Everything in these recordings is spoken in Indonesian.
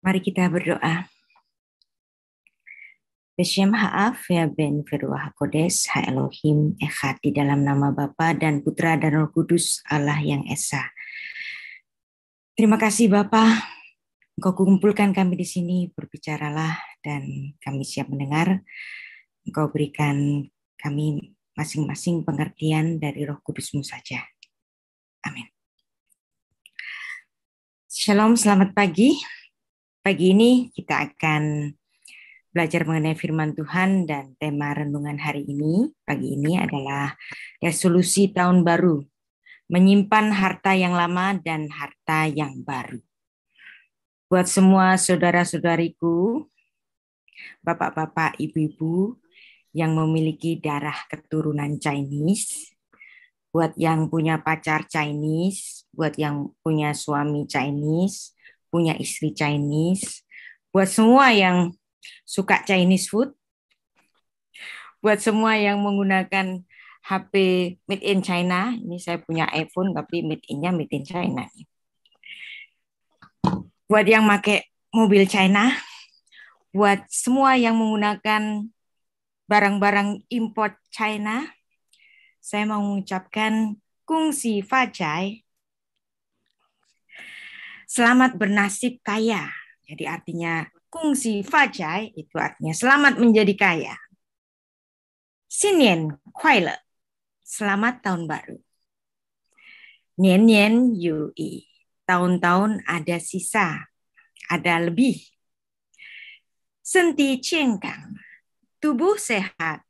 Mari kita berdoa. Beshem Ha'af ya ben Veruah Kodes Ha Elohim Echad, di dalam nama Bapa dan Putra dan Roh Kudus Allah yang Esa. Terima kasih Bapa, Engkau kumpulkan kami di sini, berbicaralah dan kami siap mendengar. Engkau berikan kami masing-masing pengertian dari Roh Kudus-Mu saja. Amin. Shalom, selamat pagi. Pagi ini kita akan belajar mengenai firman Tuhan, dan tema renungan hari ini, pagi ini adalah resolusi tahun baru, menyimpan harta yang lama dan harta yang baru. Buat semua saudara-saudariku, bapak-bapak, ibu-ibu yang memiliki darah keturunan Chinese, buat yang punya pacar Chinese, buat yang punya suami Chinese, punya istri Chinese, buat semua yang suka Chinese food, buat semua yang menggunakan HP made in China. Ini saya punya iPhone tapi made in China. Buat yang pakai mobil China, buat semua yang menggunakan barang-barang import China, saya mau mengucapkan Kung Si Fa Cai. Selamat bernasib kaya. Jadi artinya Kung Si Fa Cai itu artinya selamat menjadi kaya. Xinian Kuai Le, selamat tahun baru. Nian Nian Yu Yi, tahun-tahun ada sisa, ada lebih. Senti Ciengkang, tubuh sehat.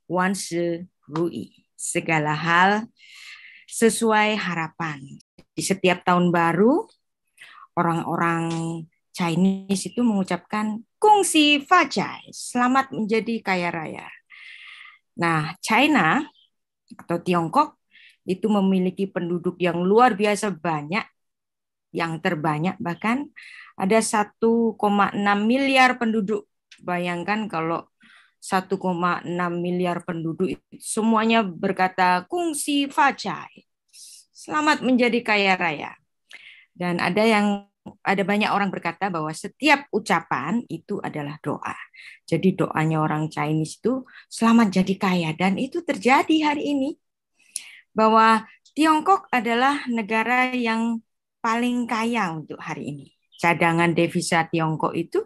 Wan Shi Ru Yi, segala hal sesuai harapan. Di setiap tahun baru, orang-orang Chinese itu mengucapkan Kung Si Fa Cai, selamat menjadi kaya raya. Nah, China atau Tiongkok itu memiliki penduduk yang luar biasa banyak, yang terbanyak bahkan ada 1,6 miliar penduduk. Bayangkan kalau 1,6 miliar penduduk semuanya berkata Kung Si Fa Cai, selamat menjadi kaya raya. Dan ada banyak orang berkata bahwa setiap ucapan itu adalah doa. Jadi doanya orang Chinese itu selamat jadi kaya, dan itu terjadi hari ini. Bahwa Tiongkok adalah negara yang paling kaya untuk hari ini. Cadangan devisa Tiongkok itu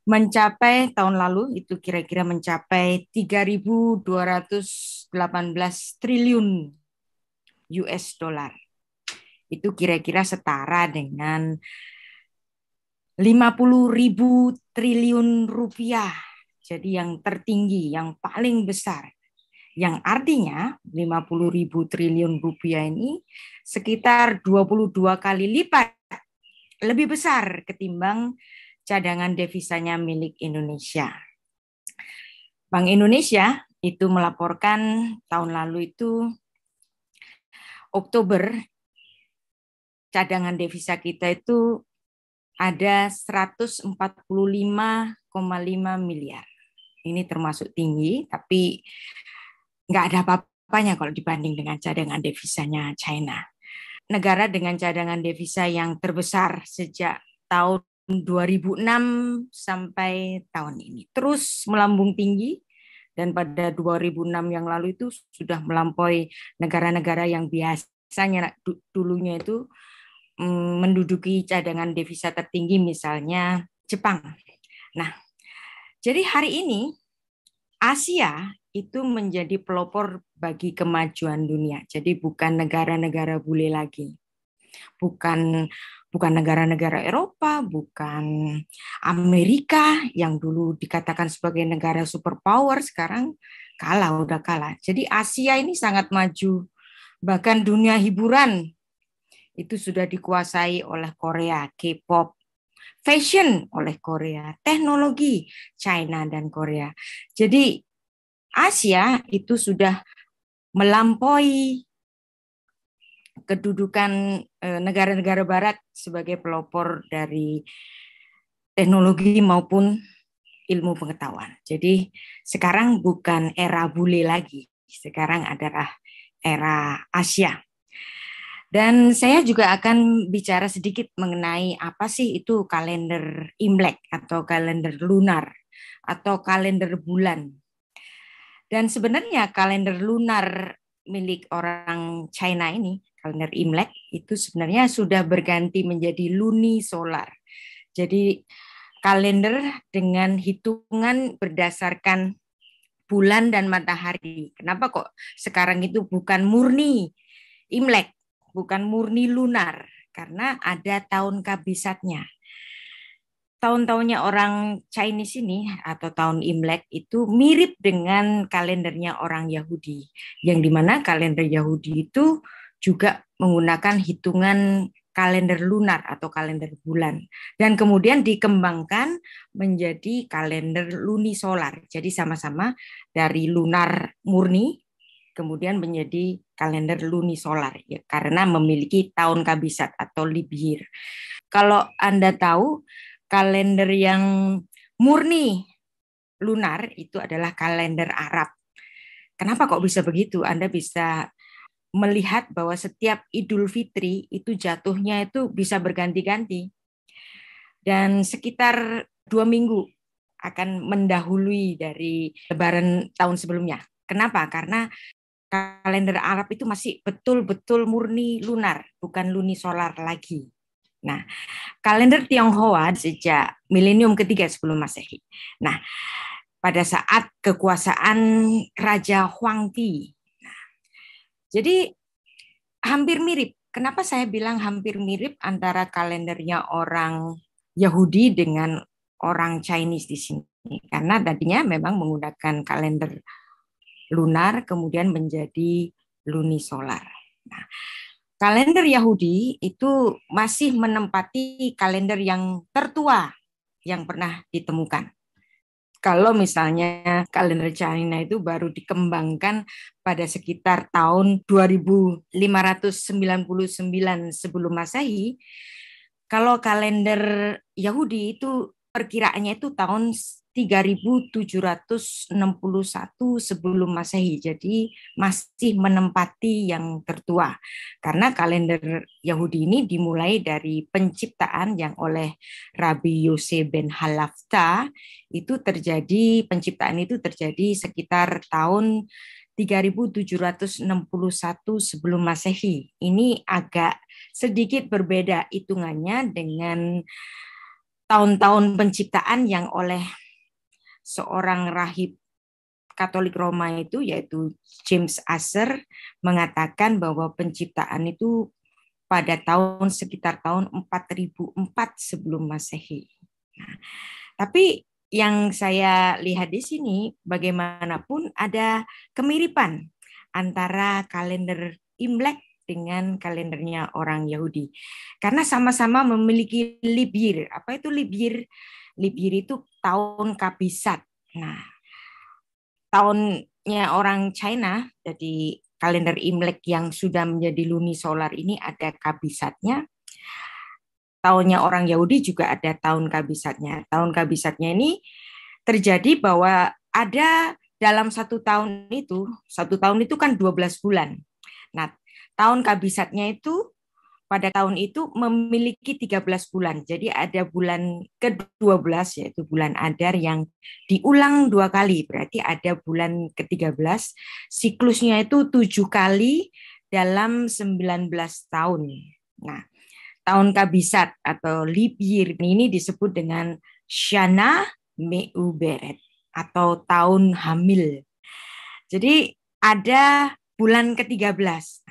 mencapai tahun lalu itu kira-kira mencapai 3.218 triliun US dollar. Itu kira-kira setara dengan 50.000 triliun rupiah. Jadi yang tertinggi, yang paling besar. Yang artinya 50.000 triliun rupiah ini sekitar 22 kali lipat lebih besar ketimbang cadangan devisanya milik Indonesia. Bank Indonesia itu melaporkan tahun lalu itu Oktober cadangan devisa kita itu ada 145,5 miliar. Ini termasuk tinggi, tapi nggak ada apa-apanya kalau dibanding dengan cadangan devisanya China. Negara dengan cadangan devisa yang terbesar sejak tahun 2006 sampai tahun ini. Terus melambung tinggi, dan pada 2006 yang lalu itu sudah melampaui negara-negara yang biasanya dulunya itu menduduki cadangan devisa tertinggi, misalnya Jepang. Nah, jadi hari ini Asia itu menjadi pelopor bagi kemajuan dunia. Jadi bukan negara-negara bule lagi. Bukan negara-negara Eropa, bukan Amerika yang dulu dikatakan sebagai negara superpower, sekarang udah kalah. Jadi Asia ini sangat maju. Bahkan dunia hiburan itu sudah dikuasai oleh Korea, K-pop, fashion oleh Korea, teknologi China dan Korea. Jadi Asia itu sudah melampaui kedudukan negara-negara barat sebagai pelopor dari teknologi maupun ilmu pengetahuan. Jadi sekarang bukan era bule lagi, sekarang adalah era Asia. Dan saya juga akan bicara sedikit mengenai apa sih itu kalender Imlek atau kalender lunar atau kalender bulan. Dan sebenarnya kalender lunar milik orang China ini, kalender Imlek itu sebenarnya sudah berganti menjadi lunisolar. Jadi kalender dengan hitungan berdasarkan bulan dan matahari. Kenapa kok sekarang itu bukan murni Imlek, bukan murni lunar? Karena ada tahun kabisatnya. Tahun-tahunnya orang Chinese ini atau tahun Imlek itu mirip dengan kalendernya orang Yahudi. Yang dimana kalender Yahudi itu juga menggunakan hitungan kalender lunar atau kalender bulan. Dan kemudian dikembangkan menjadi kalender lunisolar. Jadi sama-sama dari lunar murni kemudian menjadi kalender lunisolar ya, karena memiliki tahun kabisat atau leap year. Kalau Anda tahu kalender yang murni lunar itu adalah kalender Arab. Kenapa kok bisa begitu? Anda bisa melihat bahwa setiap Idul Fitri itu jatuhnya itu bisa berganti-ganti. Dan sekitar 2 minggu akan mendahului dari Lebaran tahun sebelumnya. Kenapa? Karena kalender Arab itu masih betul-betul murni lunar, bukan lunisolar lagi. Nah, kalender Tionghoa sejak milenium ketiga sebelum Masehi. Nah, pada saat kekuasaan Raja Huangdi. Jadi hampir mirip. Kenapa saya bilang hampir mirip antara kalendernya orang Yahudi dengan orang Chinese di sini? Karena tadinya memang menggunakan kalender lunar kemudian menjadi lunisolar. Nah, kalender Yahudi itu masih menempati kalender yang tertua yang pernah ditemukan. Kalau misalnya kalender China itu baru dikembangkan pada sekitar tahun 2599 sebelum Masehi, kalau kalender Yahudi itu perkiraannya itu tahun 3761 sebelum Masehi. Jadi masih menempati yang tertua. Karena kalender Yahudi ini dimulai dari penciptaan yang oleh Rabbi Yose ben Halafta itu terjadi, penciptaan itu terjadi sekitar tahun 3761 sebelum Masehi. Ini agak sedikit berbeda hitungannya dengan tahun-tahun penciptaan yang oleh seorang rahib Katolik Roma itu yaitu James Asser mengatakan bahwa penciptaan itu pada tahun sekitar tahun 4004 sebelum Masehi. Nah, tapi yang saya lihat di sini bagaimanapun ada kemiripan antara kalender Imlek dengan kalendernya orang Yahudi. Karena sama-sama memiliki leap year. Apa itu leap year? Leap year itu tahun kabisat. Nah, tahunnya orang China, jadi kalender Imlek yang sudah menjadi lunisolar ini ada kabisatnya. Tahunnya orang Yahudi juga ada tahun kabisatnya. Tahun kabisatnya ini terjadi bahwa ada dalam satu tahun itu kan 12 bulan. Nah, tahun kabisatnya itu pada tahun itu memiliki 13 bulan. Jadi ada bulan ke-12 yaitu bulan Adar yang diulang 2 kali. Berarti ada bulan ke-13. Siklusnya itu 7 kali dalam 19 tahun. Nah, tahun kabisat atau leap year ini disebut dengan Shana Meuberet atau tahun hamil. Jadi ada bulan ke-13.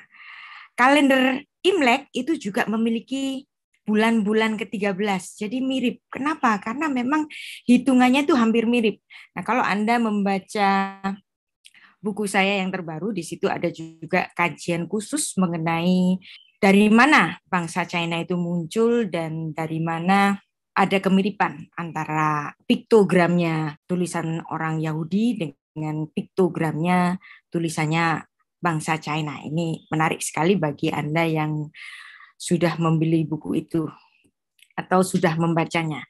Kalender Imlek itu juga memiliki bulan-bulan ke-13. Jadi mirip. Kenapa? Karena memang hitungannya itu hampir mirip. Nah, kalau Anda membaca buku saya yang terbaru, di situ ada juga kajian khusus mengenai dari mana bangsa China itu muncul dan dari mana ada kemiripan antara piktogramnya tulisan orang Yahudi dengan piktogramnya tulisannya bangsa China. Ini menarik sekali bagi Anda yang sudah membeli buku itu atau sudah membacanya.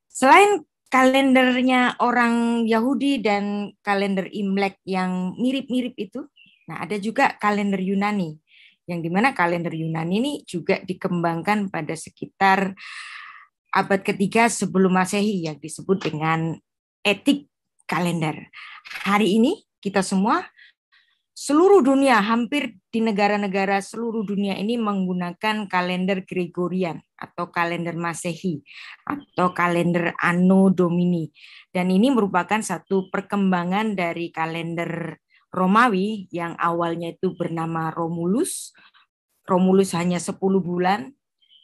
Selain kalendernya orang Yahudi dan kalender Imlek yang mirip-mirip itu, nah ada juga kalender Yunani yang dimana kalender Yunani ini juga dikembangkan pada sekitar abad ketiga sebelum Masehi yang disebut dengan etik kalender. Hari ini kita semua seluruh dunia, hampir di negara-negara seluruh dunia ini menggunakan kalender Gregorian atau kalender Masehi atau kalender Anno Domini. Dan ini merupakan satu perkembangan dari kalender Romawi yang awalnya itu bernama Romulus. Romulus hanya 10 bulan,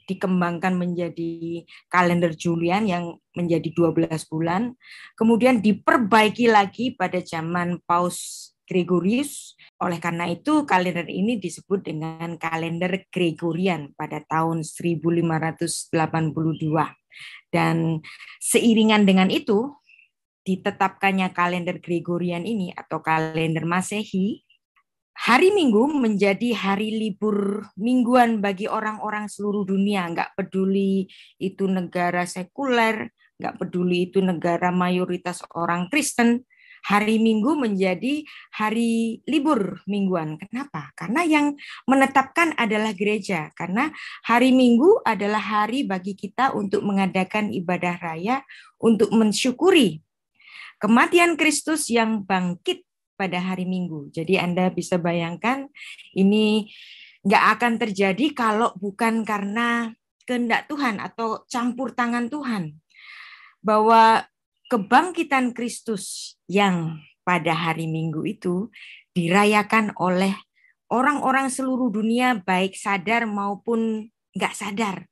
dikembangkan menjadi kalender Julian yang menjadi 12 bulan. Kemudian diperbaiki lagi pada zaman Paus Gregorius. Oleh karena itu kalender ini disebut dengan kalender Gregorian pada tahun 1582. Dan seiringan dengan itu ditetapkannya kalender Gregorian ini atau kalender Masehi, hari Minggu menjadi hari libur mingguan bagi orang-orang seluruh dunia. Nggak peduli itu negara sekuler, nggak peduli itu negara mayoritas orang Kristen. Hari Minggu menjadi hari libur mingguan. Kenapa? Karena yang menetapkan adalah gereja. Karena hari Minggu adalah hari bagi kita untuk mengadakan ibadah raya, untuk mensyukuri kematian Kristus yang bangkit pada hari Minggu. Jadi Anda bisa bayangkan ini nggak akan terjadi kalau bukan karena kehendak Tuhan atau campur tangan Tuhan. Bahwa kebangkitan Kristus yang pada hari Minggu itu dirayakan oleh orang-orang seluruh dunia baik sadar maupun nggak sadar.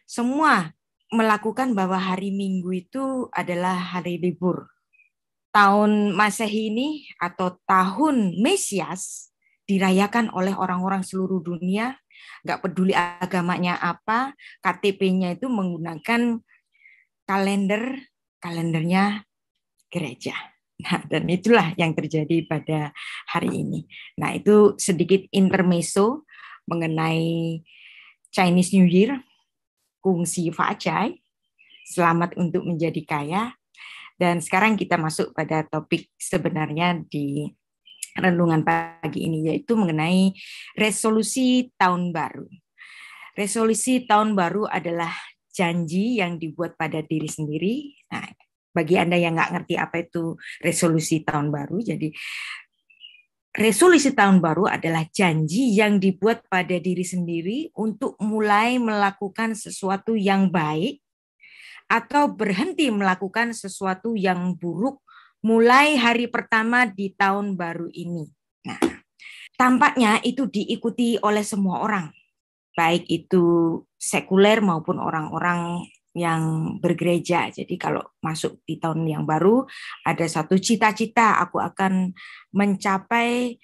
Semua melakukan bahwa hari Minggu itu adalah hari libur. Tahun Masehi ini atau tahun Mesias dirayakan oleh orang-orang seluruh dunia, nggak peduli agamanya apa, KTP-nya itu menggunakan kalendernya gereja. Nah, dan itulah yang terjadi pada hari ini. Nah, itu sedikit intermezzo mengenai Chinese New Year, Kung Si Fa Chai, selamat untuk menjadi kaya. Dan sekarang kita masuk pada topik sebenarnya di renungan pagi ini, yaitu mengenai resolusi tahun baru. Resolusi tahun baru adalah janji yang dibuat pada diri sendiri. Nah, bagi Anda yang nggak ngerti apa itu resolusi tahun baru, jadi resolusi tahun baru adalah janji yang dibuat pada diri sendiri untuk mulai melakukan sesuatu yang baik atau berhenti melakukan sesuatu yang buruk mulai hari pertama di tahun baru ini. Nah, tampaknya itu diikuti oleh semua orang, baik itu sekuler maupun orang-orang yang bergereja. Jadi kalau masuk di tahun yang baru, ada satu cita-cita, aku akan mencapai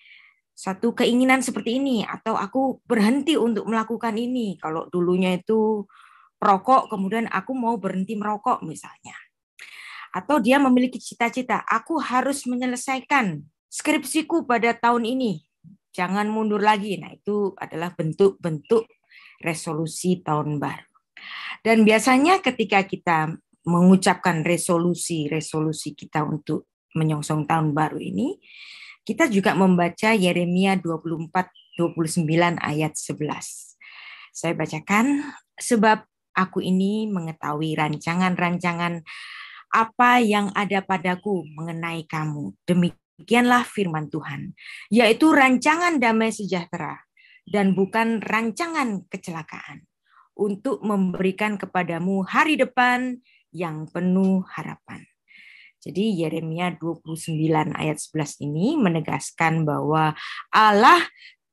satu keinginan seperti ini, atau aku berhenti untuk melakukan ini. Kalau dulunya itu perokok, kemudian aku mau berhenti merokok misalnya. Atau dia memiliki cita-cita, aku harus menyelesaikan skripsiku pada tahun ini. Jangan mundur lagi. Nah, itu adalah bentuk-bentuk resolusi tahun baru. Dan biasanya ketika kita mengucapkan resolusi kita untuk menyongsong tahun baru ini, kita juga membaca Yeremia 24-29 ayat 11. Saya bacakan, sebab aku ini mengetahui rancangan-rancangan apa yang ada padaku mengenai kamu. Demikianlah firman Tuhan, yaitu rancangan damai sejahtera dan bukan rancangan kecelakaan, untuk memberikan kepadamu hari depan yang penuh harapan. Jadi Yeremia 29 ayat 11 ini menegaskan bahwa Allah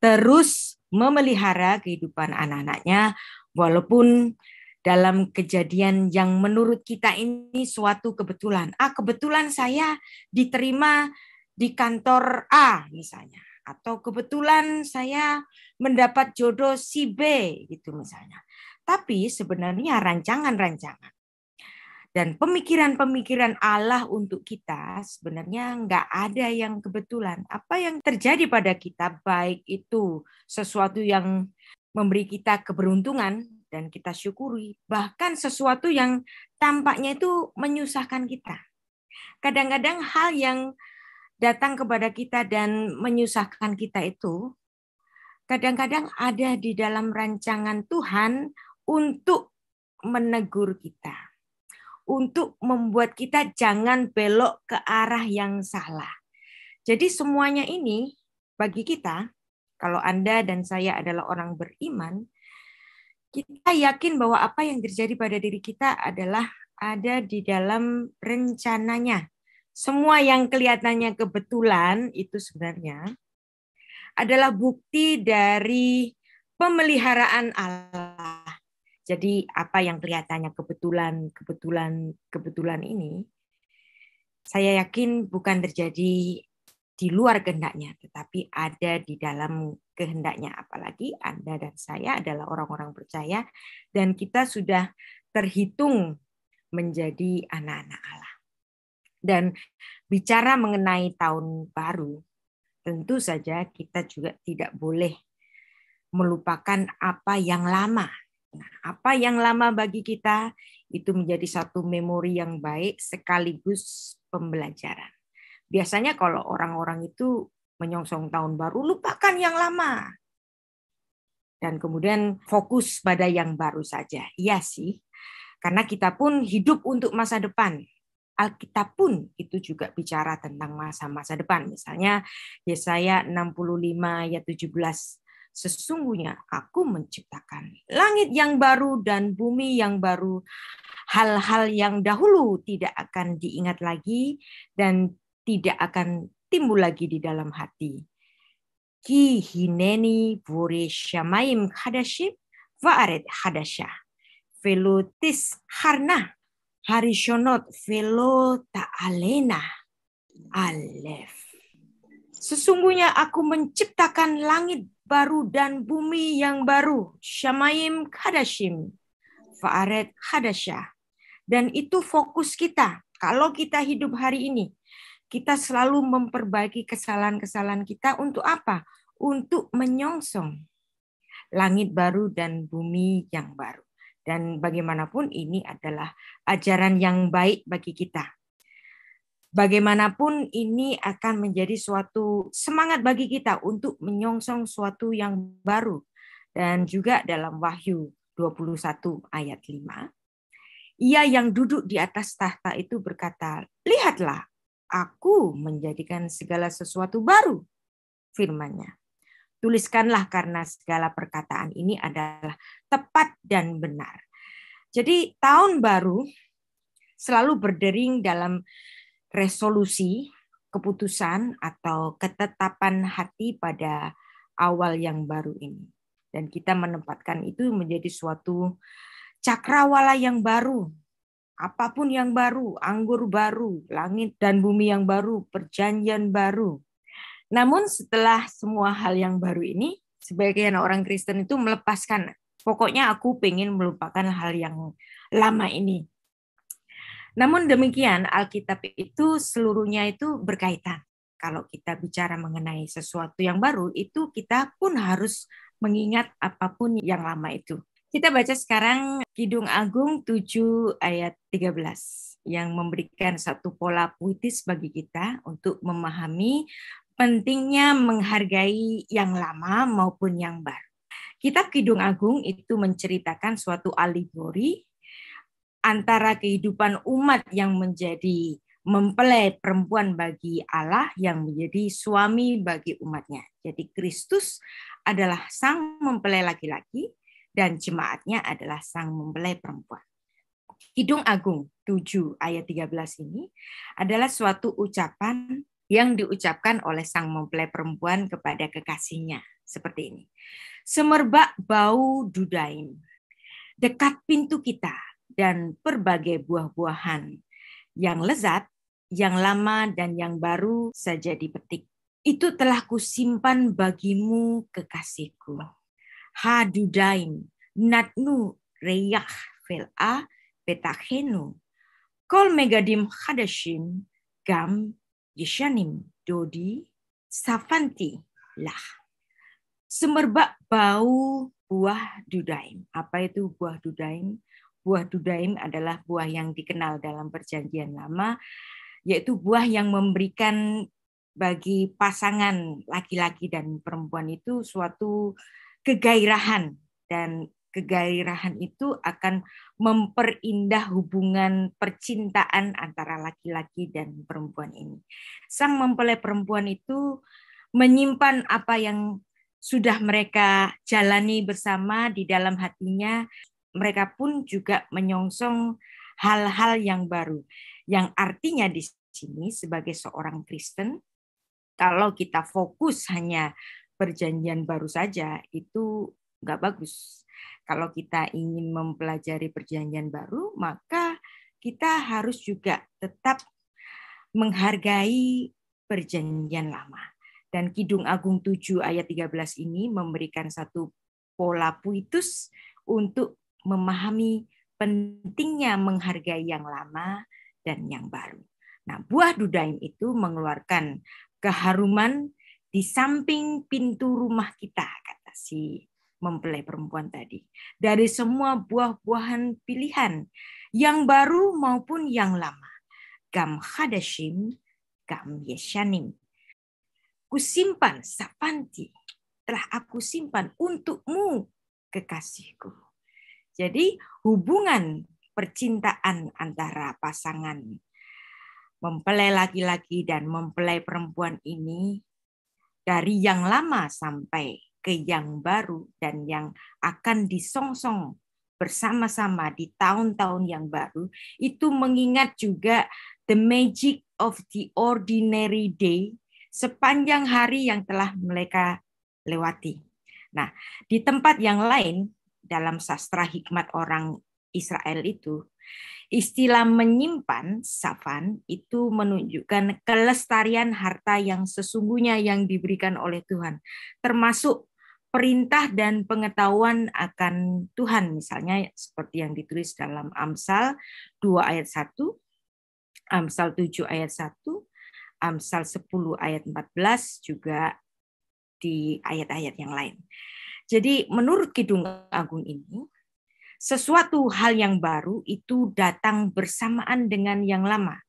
terus memelihara kehidupan anak-anaknya walaupun dalam kejadian yang menurut kita ini suatu kebetulan. Kebetulan saya diterima di kantor A misalnya. Atau kebetulan saya mendapat jodoh si B gitu misalnya. Tapi sebenarnya rancangan-rancangan dan pemikiran-pemikiran Allah untuk kita sebenarnya nggak ada yang kebetulan. Apa yang terjadi pada kita, baik itu sesuatu yang memberi kita keberuntungan dan kita syukuri, bahkan sesuatu yang tampaknya itu menyusahkan kita. Kadang-kadang hal yang datang kepada kita dan menyusahkan kita itu kadang-kadang ada di dalam rancangan Tuhan untuk menegur kita, untuk membuat kita jangan belok ke arah yang salah. Jadi semuanya ini bagi kita, kalau Anda dan saya adalah orang beriman, kita yakin bahwa apa yang terjadi pada diri kita adalah ada di dalam rencananya. Semua yang kelihatannya kebetulan itu sebenarnya adalah bukti dari pemeliharaan Allah. Jadi apa yang kelihatannya kebetulan ini, saya yakin bukan terjadi di luar kehendaknya, tetapi ada di dalam kehendaknya. Apalagi Anda dan saya adalah orang-orang percaya dan kita sudah terhitung menjadi anak-anak Allah. Dan bicara mengenai tahun baru, tentu saja kita juga tidak boleh melupakan apa yang lama. Nah, apa yang lama bagi kita itu menjadi satu memori yang baik sekaligus pembelajaran. Biasanya kalau orang-orang itu menyongsong tahun baru, lupakan yang lama. Dan kemudian fokus pada yang baru saja. Iya sih, karena kita pun hidup untuk masa depan. Alkitab pun itu juga bicara tentang masa-masa depan. Misalnya Yesaya 65 ayat 17. Sesungguhnya aku menciptakan langit yang baru dan bumi yang baru. Hal-hal yang dahulu tidak akan diingat lagi dan tidak akan timbul lagi di dalam hati. Ki hineni bore shamaim hadashim va'aret hadasyah. Velotis harna Harishonot velo ta'alena alef. Sesungguhnya aku menciptakan langit baru dan bumi yang baru. Shamayim hadashim. Fa'aret hadasyah. Dan itu fokus kita. Kalau kita hidup hari ini, kita selalu memperbaiki kesalahan-kesalahan kita untuk apa? Untuk menyongsong langit baru dan bumi yang baru. Dan bagaimanapun ini adalah ajaran yang baik bagi kita. Bagaimanapun ini akan menjadi suatu semangat bagi kita untuk menyongsong suatu yang baru. Dan juga dalam Wahyu 21 ayat 5. Ia yang duduk di atas tahta itu berkata, lihatlah, aku menjadikan segala sesuatu baru, firman-Nya. Tuliskanlah karena segala perkataan ini adalah tepat dan benar. Jadi tahun baru selalu berdering dalam resolusi, keputusan atau ketetapan hati pada awal yang baru ini. Dan kita menempatkan itu menjadi suatu cakrawala yang baru. Apapun yang baru, anggur baru, langit dan bumi yang baru, perjanjian baru. Namun setelah semua hal yang baru ini, sebagian orang Kristen itu melepaskan. Pokoknya aku pengen melupakan hal yang lama ini. Namun demikian, Alkitab itu seluruhnya itu berkaitan. Kalau kita bicara mengenai sesuatu yang baru, itu kita pun harus mengingat apapun yang lama itu. Kita baca sekarang Kidung Agung 7 ayat 13 yang memberikan satu pola puitis bagi kita untuk memahami pentingnya menghargai yang lama maupun yang baru. Kitab Kidung Agung itu menceritakan suatu alegori antara kehidupan umat yang menjadi mempelai perempuan bagi Allah yang menjadi suami bagi umatnya. Jadi Kristus adalah sang mempelai laki-laki dan jemaatnya adalah sang mempelai perempuan. Kidung Agung 7 ayat 13 ini adalah suatu ucapan yang diucapkan oleh sang mempelai perempuan kepada kekasihnya. Seperti ini. Semerbak bau dudaim, dekat pintu kita, dan berbagai buah-buahan yang lezat, yang lama dan yang baru saja dipetik. Itu telah kusimpan bagimu kekasihku. Ha dudaim, natnu reyah vel'a petakhenu. Kol megadim hadashim gam yeshanim dodi safanti lah. Semerbak bau buah dudaim. Apa itu buah dudaim? Buah dudaim adalah buah yang dikenal dalam perjanjian lama, yaitu buah yang memberikan bagi pasangan laki-laki dan perempuan itu suatu kegairahan, dan kegairahan itu akan memperindah hubungan percintaan antara laki-laki dan perempuan ini. Sang mempelai perempuan itu menyimpan apa yang sudah mereka jalani bersama di dalam hatinya. Mereka pun juga menyongsong hal-hal yang baru, yang artinya di sini sebagai seorang Kristen, kalau kita fokus hanya perjanjian baru saja, itu nggak bagus. Kalau kita ingin mempelajari perjanjian baru, maka kita harus juga tetap menghargai perjanjian lama. Dan Kidung Agung 7 ayat 13 ini memberikan satu pola puitus untuk memahami pentingnya menghargai yang lama dan yang baru. Nah, buah dudaim itu mengeluarkan keharuman di samping pintu rumah kita, kata si mempelai perempuan tadi. Dari semua buah-buahan pilihan, yang baru maupun yang lama. Gam hadashim, gam yeshanim. Kusimpan, sapanti, telah aku simpan untukmu, kekasihku. Jadi hubungan percintaan antara pasangan mempelai laki-laki dan mempelai perempuan ini dari yang lama sampai ke yang baru dan yang akan disongsong bersama-sama di tahun-tahun yang baru, itu mengingat juga the magic of the ordinary day, sepanjang hari yang telah mereka lewati. Nah, di tempat yang lain dalam sastra hikmat orang Israel itu, istilah menyimpan, safan, itu menunjukkan kelestarian harta yang sesungguhnya yang diberikan oleh Tuhan, termasuk perintah dan pengetahuan akan Tuhan, misalnya seperti yang ditulis dalam Amsal 2 ayat 1, Amsal 7 ayat 1, Amsal 10 ayat 14, juga di ayat-ayat yang lain. Jadi menurut Kidung Agung ini, sesuatu hal yang baru itu datang bersamaan dengan yang lama.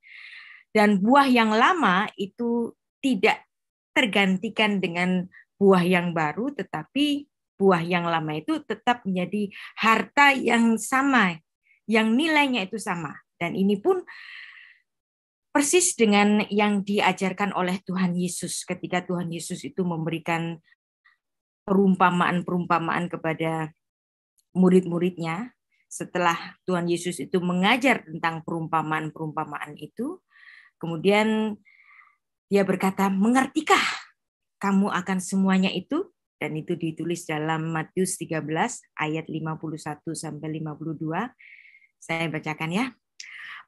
Dan buah yang lama itu tidak tergantikan dengan buah yang baru, tetapi buah yang lama itu tetap menjadi harta yang sama, yang nilainya itu sama. Dan ini pun persis dengan yang diajarkan oleh Tuhan Yesus ketika Tuhan Yesus itu memberikan perumpamaan-perumpamaan kepada murid-muridnya. Setelah Tuhan Yesus itu mengajar tentang perumpamaan-perumpamaan itu, kemudian dia berkata, mengertikah kamu akan semuanya itu? Dan itu ditulis dalam Matius 13 ayat 51 sampai 52. Saya bacakan ya.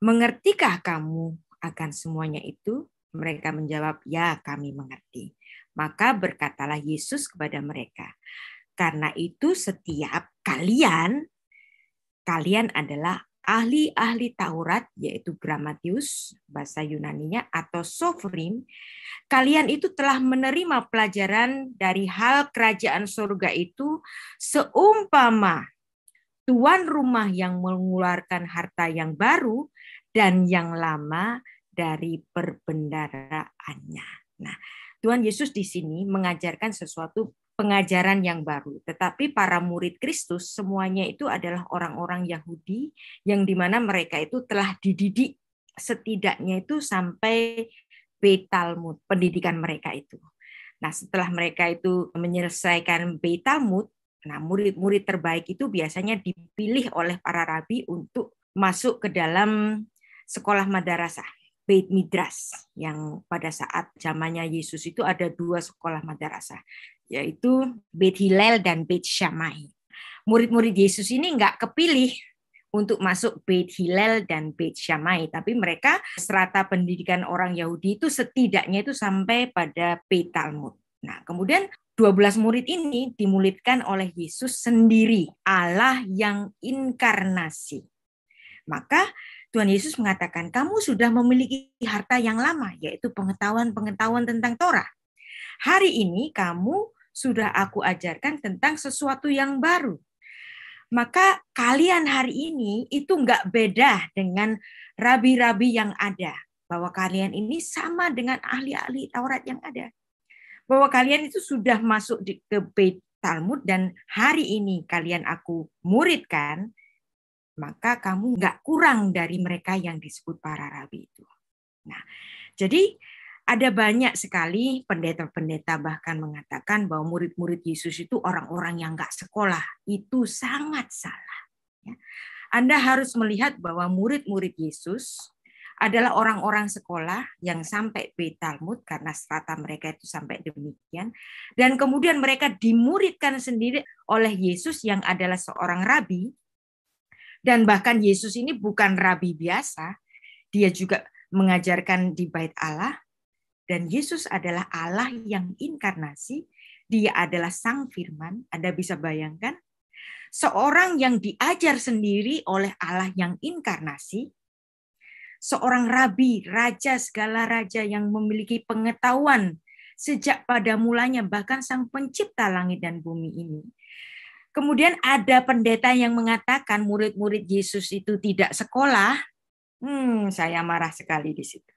Mengertikah kamu akan semuanya itu? Mereka menjawab, ya kami mengerti. Maka berkatalah Yesus kepada mereka, karena itu setiap kalian adalah ahli-ahli Taurat, yaitu Gramatius, bahasa Yunaninya, atau Sofrim. Kalian itu telah menerima pelajaran dari hal kerajaan surga itu seumpama tuan rumah yang mengeluarkan harta yang baru dan yang lama dari perbendaraannya. Nah, Tuhan Yesus di sini mengajarkan sesuatu pengajaran yang baru. Tetapi para murid Kristus semuanya itu adalah orang-orang Yahudi yang dimana mereka itu telah dididik setidaknya itu sampai Beit Talmud, pendidikan mereka itu. Nah, setelah mereka itu menyelesaikan Beit Talmud, nah murid-murid terbaik itu biasanya dipilih oleh para rabi untuk masuk ke dalam sekolah madrasah, Beit Midrash, yang pada saat zamannya Yesus itu ada 2 sekolah madrasah, yaitu Beit Hillel dan Beit Shammai. Murid-murid Yesus ini nggak kepilih untuk masuk Beit Hillel dan Beit Shammai, tapi mereka strata pendidikan orang Yahudi itu setidaknya itu sampai pada Beit Talmud. Nah, kemudian 12 murid ini dimulidkan oleh Yesus sendiri, Allah yang inkarnasi. Maka Tuhan Yesus mengatakan, kamu sudah memiliki harta yang lama, yaitu pengetahuan-pengetahuan tentang Torah. Hari ini kamu sudah aku ajarkan tentang sesuatu yang baru. Maka kalian hari ini itu nggak beda dengan rabi-rabi yang ada. bahwa kalian ini sama dengan ahli-ahli Taurat yang ada. Bahwa kalian itu sudah masuk ke Beit Talmud dan hari ini kalian aku muridkan, maka kamu nggak kurang dari mereka yang disebut para rabi itu. Nah, jadi ada banyak sekali pendeta-pendeta bahkan mengatakan bahwa murid-murid Yesus itu orang-orang yang nggak sekolah. Itu sangat salah. Anda harus melihat bahwa murid-murid Yesus adalah orang-orang sekolah yang sampai Beit Talmud karena strata mereka itu sampai demikian. Dan kemudian mereka dimuridkan sendiri oleh Yesus yang adalah seorang rabi. Dan bahkan Yesus ini bukan rabi biasa. Dia juga mengajarkan di Bait Allah. Dan Yesus adalah Allah yang inkarnasi. Dia adalah Sang Firman. Anda bisa bayangkan? Seorang yang diajar sendiri oleh Allah yang inkarnasi, seorang rabi, raja segala raja yang memiliki pengetahuan sejak pada mulanya, bahkan Sang Pencipta langit dan bumi ini. Kemudian ada pendeta yang mengatakan murid-murid Yesus itu tidak sekolah. Saya marah sekali di situ.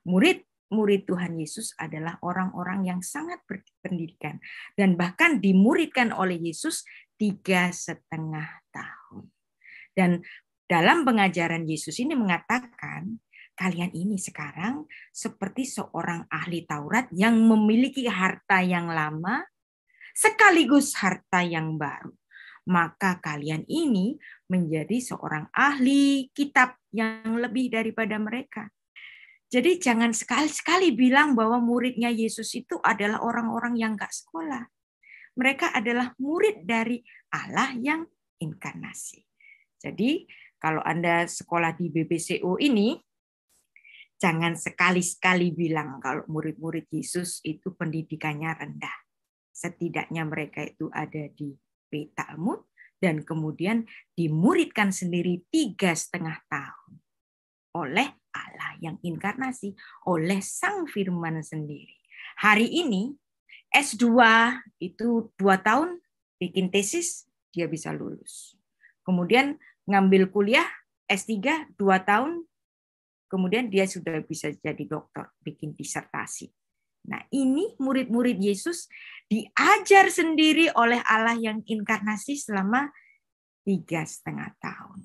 Murid Tuhan Yesus adalah orang-orang yang sangat berpendidikan dan bahkan dimuridkan oleh Yesus 3,5 tahun. Dan dalam pengajaran Yesus ini mengatakan, kalian ini sekarang seperti seorang ahli Taurat yang memiliki harta yang lama sekaligus harta yang baru. Maka kalian ini menjadi seorang ahli kitab yang lebih daripada mereka. Jadi jangan sekali-sekali bilang bahwa muridnya Yesus itu adalah orang-orang yang gak sekolah. Mereka adalah murid dari Allah yang inkarnasi. Jadi kalau Anda sekolah di BBCO ini, jangan sekali-sekali bilang kalau murid-murid Yesus itu pendidikannya rendah. Setidaknya mereka itu ada di Beit Talmud dan kemudian dimuridkan sendiri 3,5 tahun oleh Allah yang inkarnasi, oleh Sang Firman sendiri. Hari ini S2 itu 2 tahun bikin tesis, dia bisa lulus. Kemudian ngambil kuliah S3 2 tahun, kemudian dia sudah bisa jadi dokter, bikin disertasi. Nah, ini murid-murid Yesus diajar sendiri oleh Allah yang inkarnasi selama 3,5 tahun.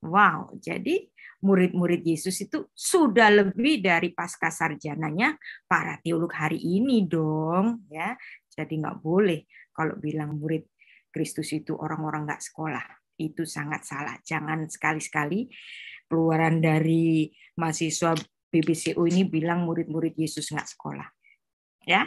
Wow, jadi murid-murid Yesus itu sudah lebih dari pasca sarjananya para teolog hari ini dong, ya. Jadi nggak boleh kalau bilang murid Kristus itu orang-orang nggak sekolah. Itu sangat salah. Jangan sekali-sekali keluaran dari mahasiswa BBCO ini bilang murid-murid Yesus nggak sekolah. Ya,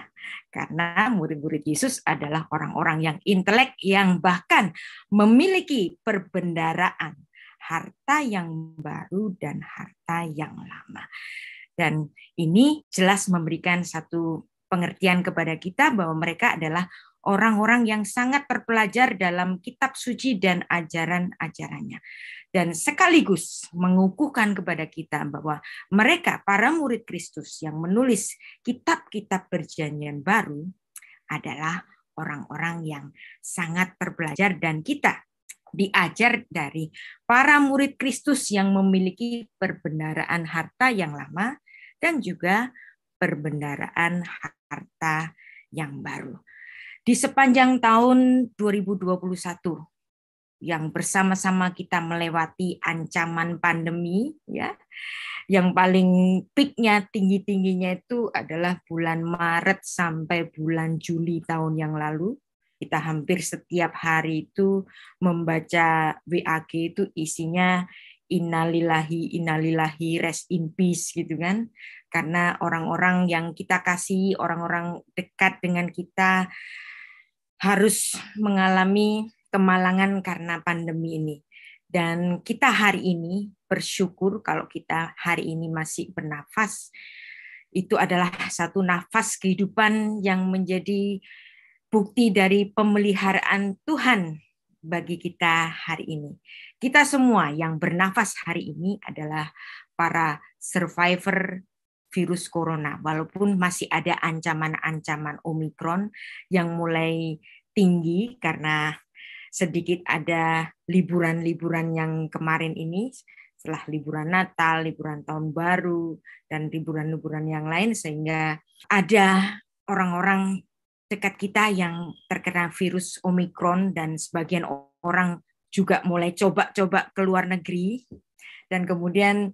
karena murid-murid Yesus adalah orang-orang yang intelek yang bahkan memiliki perbendaraan harta yang baru dan harta yang lama. Dan ini jelas memberikan satu pengertian kepada kita bahwa mereka adalah orang-orang yang sangat terpelajar dalam kitab suci dan ajaran-ajarannya. Dan sekaligus mengukuhkan kepada kita bahwa mereka, para murid Kristus yang menulis kitab-kitab perjanjian baru adalah orang-orang yang sangat terpelajar dan kita diajar dari para murid Kristus yang memiliki perbendaraan harta yang lama dan juga perbendaraan harta yang baru. Di sepanjang tahun 2021 yang bersama-sama kita melewati ancaman pandemi, ya, yang paling peaknya tinggi-tingginya itu adalah bulan Maret sampai bulan Juli tahun yang lalu. Kita hampir setiap hari itu membaca WAG itu isinya innalillahi, rest in peace gitu kan. Karena orang-orang yang kita kasih, orang-orang dekat dengan kita harus mengalami kemalangan karena pandemi ini. Dan kita hari ini bersyukur kalau kita hari ini masih bernafas. Itu adalah satu nafas kehidupan yang menjadi bukti dari pemeliharaan Tuhan bagi kita hari ini. Kita semua yang bernafas hari ini adalah para survivor virus corona, walaupun masih ada ancaman-ancaman Omikron yang mulai tinggi karena sedikit ada liburan-liburan yang kemarin ini setelah liburan Natal, liburan Tahun Baru, dan liburan-liburan yang lain, sehingga ada orang-orang dekat kita yang terkena virus Omikron, dan sebagian orang juga mulai coba-coba ke luar negeri, dan kemudian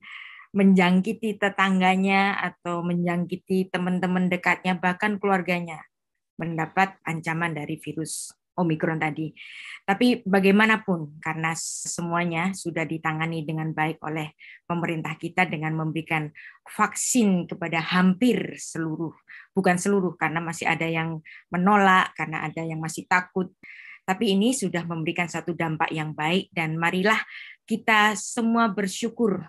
menjangkiti tetangganya atau menjangkiti teman-teman dekatnya, bahkan keluarganya, mendapat ancaman dari virus Omikron tadi. Tapi bagaimanapun, karena semuanya sudah ditangani dengan baik oleh pemerintah kita dengan memberikan vaksin kepada hampir seluruh, bukan seluruh, karena masih ada yang menolak, karena ada yang masih takut. Tapi ini sudah memberikan satu dampak yang baik, dan marilah kita semua bersyukur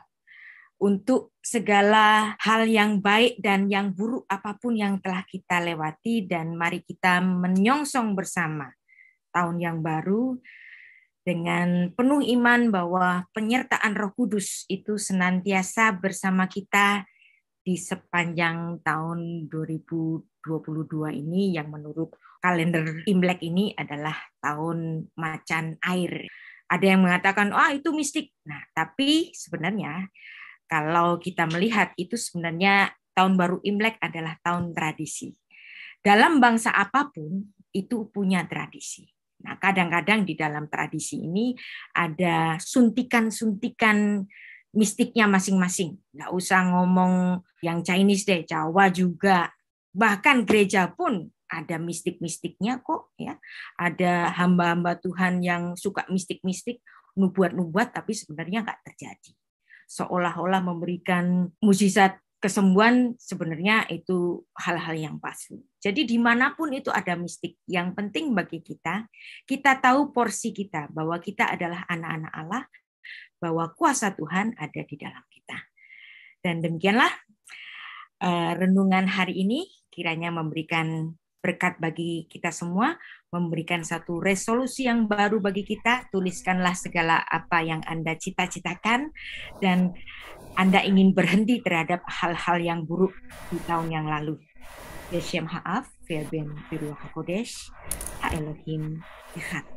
untuk segala hal yang baik dan yang buruk apapun yang telah kita lewati, dan mari kita menyongsong bersama tahun yang baru dengan penuh iman bahwa penyertaan Roh Kudus itu senantiasa bersama kita di sepanjang tahun 2022 ini, yang menurut kalender Imlek ini adalah tahun macan air. Ada yang mengatakan, itu mistik. Nah, tapi sebenarnya kalau kita melihat itu sebenarnya tahun baru Imlek adalah tahun tradisi. Dalam bangsa apapun itu punya tradisi. Nah, kadang-kadang di dalam tradisi ini ada suntikan-suntikan mistiknya masing-masing. Nggak usah ngomong yang Chinese deh, Jawa juga. Bahkan gereja pun ada mistik-mistiknya kok, ya. Ada hamba-hamba Tuhan yang suka mistik-mistik, nubuat-nubuat, tapi sebenarnya nggak terjadi. Seolah-olah memberikan mukjizat kesembuhan, sebenarnya itu hal-hal yang palsu. Jadi dimanapun itu ada mistik. Yang penting bagi kita tahu porsi kita, bahwa kita adalah anak-anak Allah, bahwa kuasa Tuhan ada di dalam kita. Dan demikianlah renungan hari ini, kiranya memberikan berkat bagi kita semua, memberikan satu resolusi yang baru bagi kita. Tuliskanlah segala apa yang Anda cita-citakan, dan Anda ingin berhenti terhadap hal-hal yang buruk di tahun yang lalu. Beshem Ha'af, Verben Biruach HaKodesh, Ha Elohim Echad.